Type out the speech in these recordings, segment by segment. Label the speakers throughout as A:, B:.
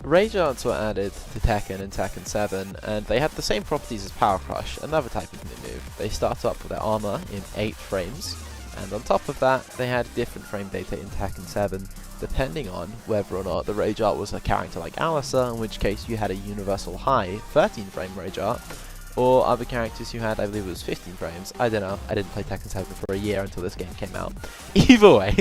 A: Rage Arts were added to Tekken and Tekken 7, and they had the same properties as Power Crush, another type of new move. They start up with their armor in 8 frames, and on top of that, they had different frame data in Tekken 7, depending on whether or not the Rage Art was a character like Alisa, in which case you had a universal high 13 frame Rage Art, or other characters who had, I believe it was 15 frames. I don't know, I didn't play Tekken 7 for a year until this game came out. Either way,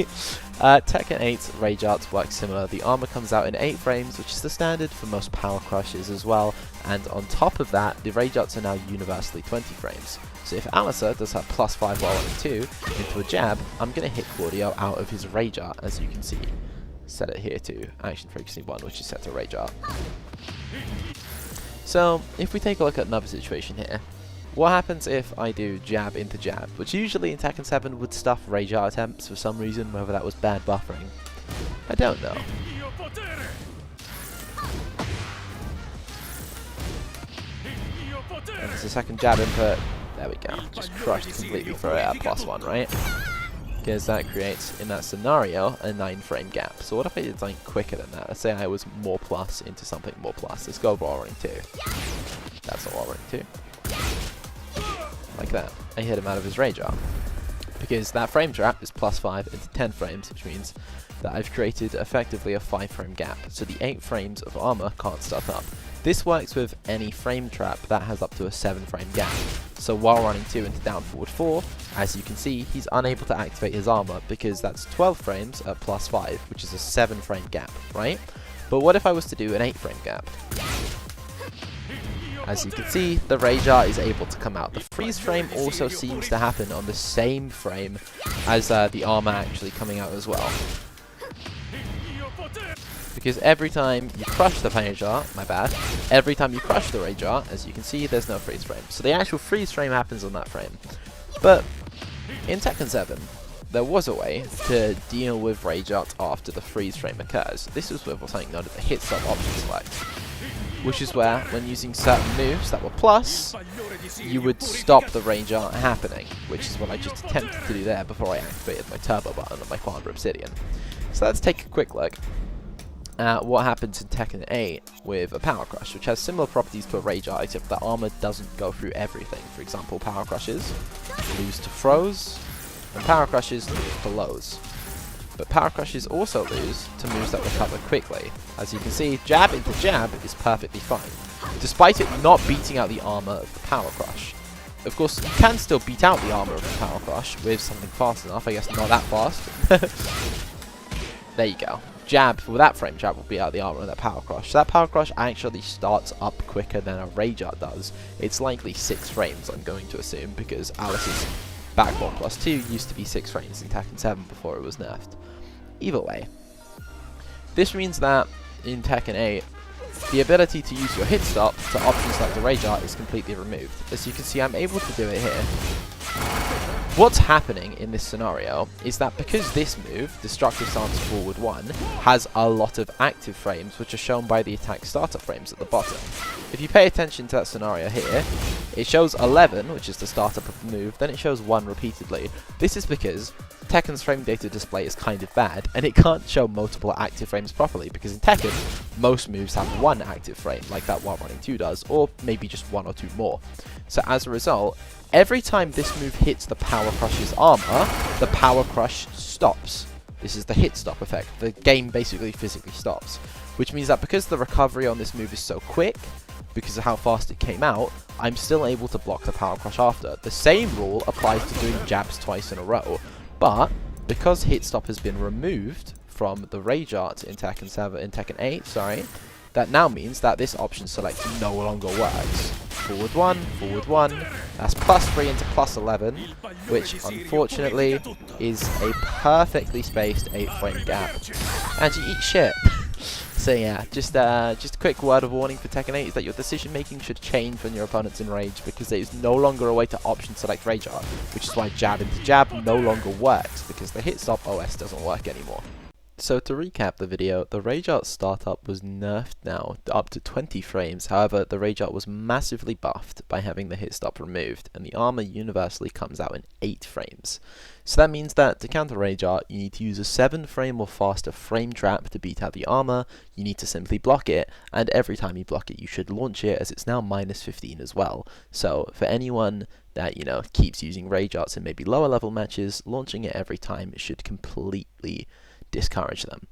A: Tekken 8's Rage Arts work similar. The armor comes out in 8 frames, which is the standard for most Power Crushes as well, and on top of that, the Rage Arts are now universally 20 frames. So if Alisa does her +5 while on 2 into a jab, I'm going to hit Claudio out of his Rage Art, as you can see. Set it here to Action Frequency 1, which is set to Rage Art. So, if we take a look at another situation here, what happens if I do jab into jab, which usually in Tekken 7 would stuff Rage Art attempts for some reason, whether that was bad buffering. I don't know. And there's a second jab input, there we go, just crushed completely for a +1, right? Because that creates, in that scenario, a 9 frame gap. So what if I did something quicker than that? Let's say I was more plus into something more plus. Let's go Wall Running 2. That's a Wall Running 2. Like that. I hit him out of his Rage Art. Because that frame trap is +5 into 10 frames, which means that I've created effectively a 5 frame gap. So the 8 frames of armor can't start up. This works with any frame trap that has up to a 7 frame gap. So while running 2 into down forward 4, as you can see, he's unable to activate his armor because that's 12 frames at +5, which is a 7 frame gap, right? But what if I was to do an 8 frame gap? As you can see, the Rage Art is able to come out. The freeze frame also seems to happen on the same frame as the armor actually coming out as well. Because every time you crush the Rage Art, every time you crush the Rage Art, as you can see, there's no freeze frame. So the actual freeze frame happens on that frame. But in Tekken 7, there was a way to deal with Rage Art after the freeze frame occurs. This was with something known as the hit stop option select, which is where, when using certain moves that were plus, you would stop the Rage Art happening, which is what I just attempted to do there before I activated my turbo button on my Quadra Obsidian. So let's take a quick look at what happens in Tekken 8 with a Power Crush, which has similar properties to a Rage Art, except the armor doesn't go through everything. For example, Power Crushes lose to throws, and Power Crushes lose to lows. But Power Crushes also lose to moves that recover quickly. As you can see, jab into jab is perfectly fine, despite it not beating out the armor of the Power Crush. Of course, you can still beat out the armor of the Power Crush with something fast enough, I guess not that fast. There you go. Jab, with that frame jab, will beat out the armor of that Power Crush. So that Power Crush actually starts up quicker than a Rage Art does. It's likely 6 frames, I'm going to assume, because Alice's Backbone +2 used to be 6 frames in Tekken 7 before it was nerfed. Either way, this means that in Tekken 8, the ability to use your hit stop to option select the Rage Art is completely removed. As you can see, I'm able to do it here. What's happening in this scenario is that because this move, Destructive Stance Forward 1, has a lot of active frames, which are shown by the attack starter frames at the bottom. If you pay attention to that scenario here, it shows 11, which is the startup of the move, then it shows 1 repeatedly. This is because Tekken's frame data display is kind of bad, and it can't show multiple active frames properly, because in Tekken, most moves have 1 active frame, like that While Running 2 does, or maybe just 1 or 2 more. So as a result, every time this move hits the Power Crush's armor, the Power Crush stops. This is the hit stop effect. The game basically physically stops. Which means that because the recovery on this move is so quick, because of how fast it came out, I'm still able to block the Power Crush after. The same rule applies to doing jabs twice in a row. But because hit stop has been removed from the Rage Art in Tekken 8, that now means that this option select no longer works. Forward 1, that's +3 into +11, which unfortunately is a perfectly spaced 8 frame gap. And you eat shit. So yeah, just a quick word of warning for Tekken 8 is that your decision making should change when your opponent's in rage, because there is no longer a way to option select Rage Art, which is why jab into jab no longer works, because the hit stop OS doesn't work anymore. So to recap the video, the Rage Art startup was nerfed now up to 20 frames. However, the Rage Art was massively buffed by having the hit stop removed, and the armor universally comes out in 8 frames. So that means that to counter Rage Art, you need to use a 7 frame or faster frame trap to beat out the armor. You need to simply block it, and every time you block it, you should launch it, as it's now -15 as well. So for anyone that, you know, keeps using Rage Arts in maybe lower level matches, launching it every time should completely discourage them.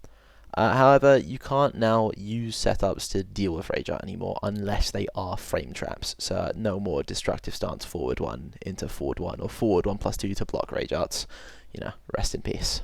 A: However, you can't now use setups to deal with Rage Art anymore unless they are frame traps. So no more destructive stance forward 1 into forward 1 or forward 1+2 to block Rage Arts. You know, rest in peace.